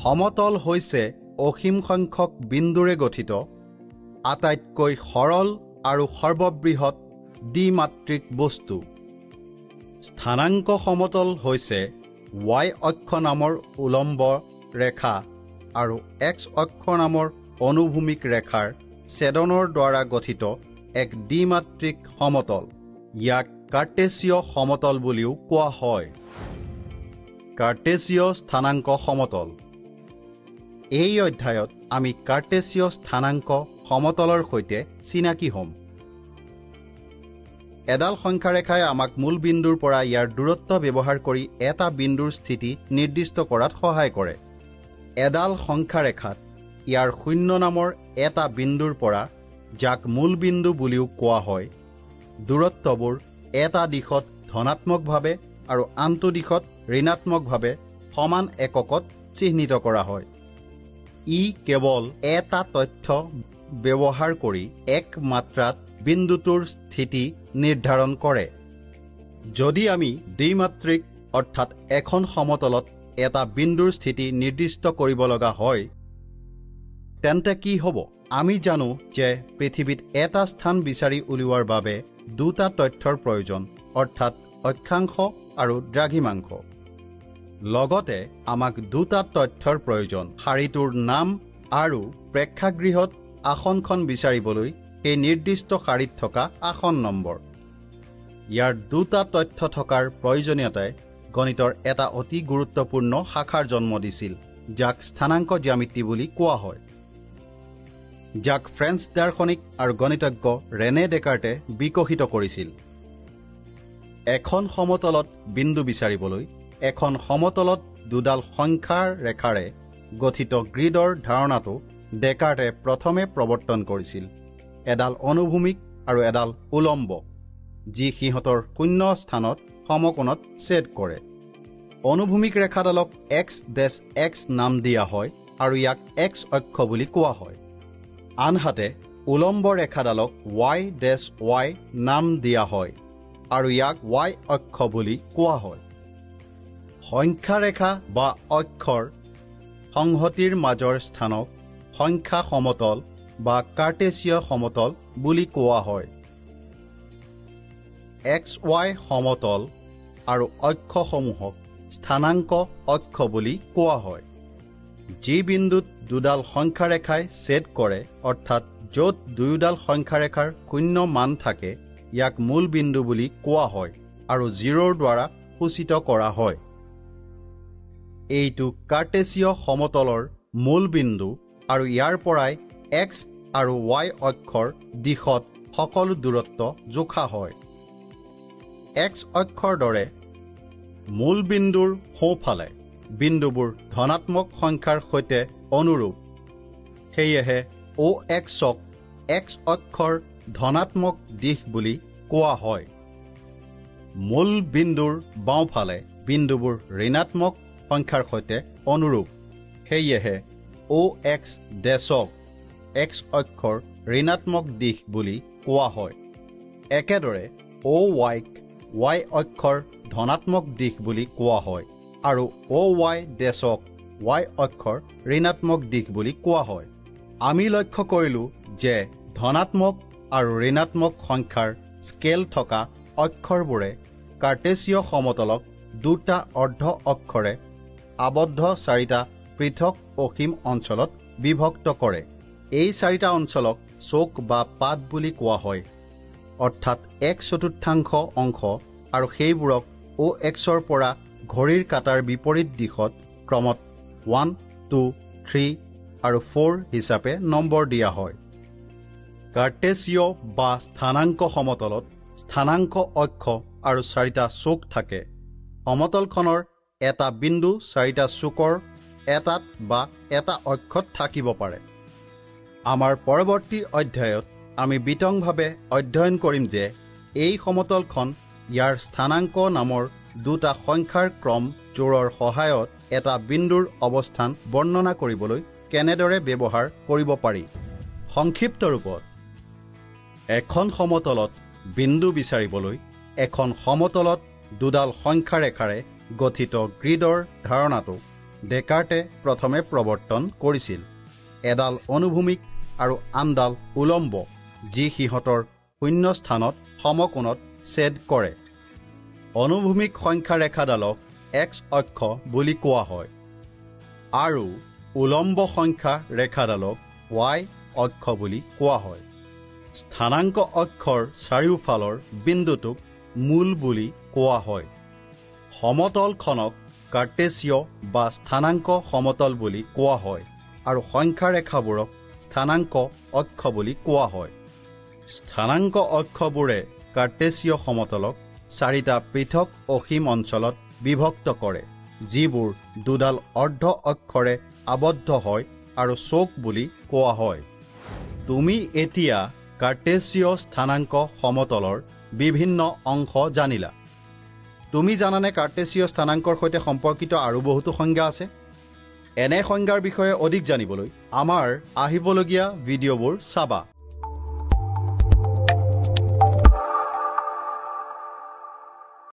সমতল হৈছে অসীম সংখ্যক বিন্দুৰে গঠিত আটাইতকৈ সৰল আৰু সৰ্ববৃহৎ দ্বিমাত্ৰিক বস্তু। স্থানাংক সমতল হৈছে y অক্ষ নামৰ উলম্ব ৰেখা আৰু x অক্ষ নামৰ অনুভূমিক ৰেখাৰ ছেদনৰ দ্বাৰা গঠিত এক দ্বিমাত্ৰিক সমতল। ইয়াক কাৰ্টেছীয় সমতল বুলিও কোৱা হয়। কাৰ্টেছীয় স্থানাংক সমতল। এই অধ্যায়ত আমি কাৰ্টেছীয় স্থানাংক সমতলৰ সৈতে চিনাকি হ'ম। এডাল সংখ্যাৰেখাই আমাক মূল বিন্দুৰ পৰা ইয়াৰ দূৰত্ব ব্যৱহাৰ কৰি এটা বিন্দুৰ স্থিতি নিৰ্দিষ্ট কৰাত সহায় কৰে। এডাল সংখ্যাৰেখাত ইয়াৰ 0 নামৰ এটা বিন্দুৰ পৰা, যাক মূল বিন্দু বুলিও কোৱা হয়, দূৰত্ববোৰ এটা দিশত ধনাত্মকভাৱে আৰু আনটো দিশত ঋণাত্মকভাৱে সমান এককত চিহ্নিত কৰা হয়। ই কেৱল এটা তথ্য ব্যৱহাৰ কৰি এক মাত্ৰাত বিন্দুটোৰ স্থিতি নিৰ্ধাৰণ কৰে। যদি আমি দ্বিমাত্ৰিক অৰ্থাৎ এখন সমতলত এটা বিন্দুৰ স্থিতি নিৰ্দিষ্ট কৰিব লগা হয়, তেন্তে কি হ'ব? আমি জানো যে পৃথিৱীত এটা স্থান বিচাৰি উলিওৱাৰ বাবে দুটা তথ্যৰ প্ৰয়োজন, অৰ্থাৎ অক্ষাংশ আৰু দ্ৰাঘিমাংশ। লগতে আমাক দুটা তথ্যৰ প্ৰয়োজন, শাৰীটোৰ নাম আৰু প্ৰেক্ষাগৃহত আসনখন বিচাৰিবলৈ এই নিৰ্দিষ্ট শাৰীত থকা আসন নম্বৰ। ইয়াৰ দুটা তথ্য থকাৰ প্ৰয়োজনীয়তাই গণিতৰ এটা অতি গুৰুত্বপূৰ্ণ শাখাৰ জন্ম দিছিল, যাক স্থানাংক জ্যামিতি বুলি কোৱা হয়, যাক ফ্ৰেঞ্চ দাৰ্শনিক আৰু গণিতজ্ঞ ৰেনে ডেকাৰ্টে বিকশিত কৰিছিল। এখন সমতলত বিন্দু বিচাৰিবলৈ এখন সমতলত দুডাল সংখ্যাৰ ৰেখাৰে গঠিত গ্ৰিডৰ ধাৰণাটো ডেকাৰ্টে প্ৰথমে প্ৰৱৰ্তন কৰিছিল। এডাল অনুভূমিক আৰু এডাল উলম্ব, যি সিহঁতৰ 0 স্থানত সমকোণত ছেদ কৰে। অনুভূমিক ৰেখাডালক x' নাম দিয়া হয় আৰু ইয়াক x অক্ষ বুলি কোৱা হয়। আনহাতে উলম্ব ৰেখাডালক y' নাম দিয়া হয় আৰু ইয়াক y অক্ষ বুলি কোৱা হয়। সংখ্যা ৰেখা বা অক্ষৰ সংহতিৰ মাজৰ স্থানক সংখ্যা সমতল বা কাৰ্টেছীয় সমতল বুলি কোৱা হয়। XY সমতল আৰু অক্ষসমূহক স্থানাংক অক্ষ বুলি কোৱা হয়। যি বিন্দুত দুডাল সংখ্যাৰেখাই ছেদ কৰে, অৰ্থাৎ য'ত দুয়োডাল সংখ্যাৰেখাৰ 0 মান থাকে, ইয়াক মূল বিন্দু বুলি কোৱা হয় আৰু 0ৰ দ্বাৰা সূচিত কৰা হয়। এইটো কাৰ্টেছীয় সমতলৰ মূল বিন্দু আৰু ইয়াৰ পৰাই x আৰু y অক্ষৰ দিশত সকলো দূৰত্ব জোখা হয়। x অক্ষৰ দৰে মূল বিন্দুৰ সোঁফালে বিন্দুবোৰ ধনাত্মক সংখ্যাৰ সৈতে অনুৰূপ। সেয়েহে OXক x অক্ষৰ ধনাত্মক দিশ বুলি কোৱা হয়। মূল বিন্দুৰ বাওঁফালে বিন্দুবোৰ ঋণাত্মক সংখ্যাৰ সৈতে অনুৰূপ। সেয়েহে OX' x অক্ষৰ ঋণাত্মক দিশ বুলি কোৱা হয়। একেদৰে OYক y অক্ষৰ ধনাত্মক দিশ বুলি কোৱা হয় আৰু OY' y অক্ষৰ ঋণাত্মক দিশ বুলি কোৱা হয়। আমি লক্ষ্য কৰিলোঁ যে ধনাত্মক আৰু ঋণাত্মক সংখ্যাৰ স্কেল থকা অক্ষৰবোৰে কাৰ্টেছীয় সমতলক দুটা অৰ্ধ অক্ষৰে আবদ্ধ 4টা পৃথক অসীম অঞ্চলত বিভক্ত কৰে। এই 4টা অঞ্চলক চোক বা পাত বুলি কোৱা হয়, অৰ্থাৎ 1/4 অংশ, আৰু সেইবোৰক OXৰ পৰা ঘড়ীৰ কাটাৰ বিপৰীত দিশত ক্ৰমত 1, 2, 3 আৰু 4 হিচাপে নম্বৰ দিয়া হয়। কাৰ্টেছীয় বা স্থানাংক সমতলত স্থানাংক অক্ষ আৰু 4টা চোক থাকে। সমতলখনৰ এটা বিন্দু 4টা চোকৰ এটাত বা এটা অক্ষত থাকিব পাৰে। আমাৰ পৰৱৰ্তী অধ্যায়ত আমি বিতংভাৱে অধ্যয়ন কৰিম যে এই সমতলখন ইয়াৰ স্থানাংক নামৰ দুটা সংখ্যাৰ ক্ৰম জোৰৰ সহায়ত এটা বিন্দুৰ অৱস্থান বৰ্ণনা কৰিবলৈ কেনেদৰে ব্যৱহাৰ কৰিব পাৰি। সংক্ষিপ্ত ৰূপত, এখন সমতলত বিন্দু বিচাৰিবলৈ এখন সমতলত দুডাল সংখ্যাৰেখাৰে গঠিত গ্ৰিডৰ ধাৰণাটো ডেকাৰ্টে প্ৰথমে প্ৰৱৰ্তন কৰিছিল। এডাল অনুভূমিক আৰু আনডাল উলম্ব, যি সিহঁতৰ শূন্য স্থানত সমকোণত ছেদ কৰে। অনুভূমিক সংখ্যা ৰেখাডালক এক্স অক্ষ বুলি কোৱা হয় আৰু উলম্ব সংখ্যা ৰেখাডালক ৱাই অক্ষ বুলি কোৱা হয়। স্থানাংক অক্ষৰ চাৰিওফালৰ বিন্দুটোক মূল বুলি কোৱা হয়। সমতলখনক কাৰ্টেছিয় বা স্থানাংক সমতল বুলি কোৱা হয় আৰু সংখ্যা ৰেখাবোৰক স্থানাংক অক্ষ বুলি কোৱা হয়। স্থানাংক অক্ষবোৰে কাৰ্টেছিয় সমতলক চাৰিটা পৃথক অসীম অঞ্চলত বিভক্ত কৰে, যিবোৰ দুডাল অৰ্ধ অক্ষৰে আবদ্ধ হয় আৰু চৌক বুলি কোৱা হয়। তুমি এতিয়া কাৰ্টেছিয় স্থানাংক সমতলৰ বিভিন্ন অংশ জানিলা। তুমি জানানে কাৰ্টেছিয় স্থানাংকৰ সৈতে সম্পৰ্কিত আৰু বহুতো সংজ্ঞা আছে? এনে সংজ্ঞাৰ বিষয়ে অধিক জানিবলৈ আমাৰ আহিবলগীয়া ভিডিঅ'বোৰ চাবা।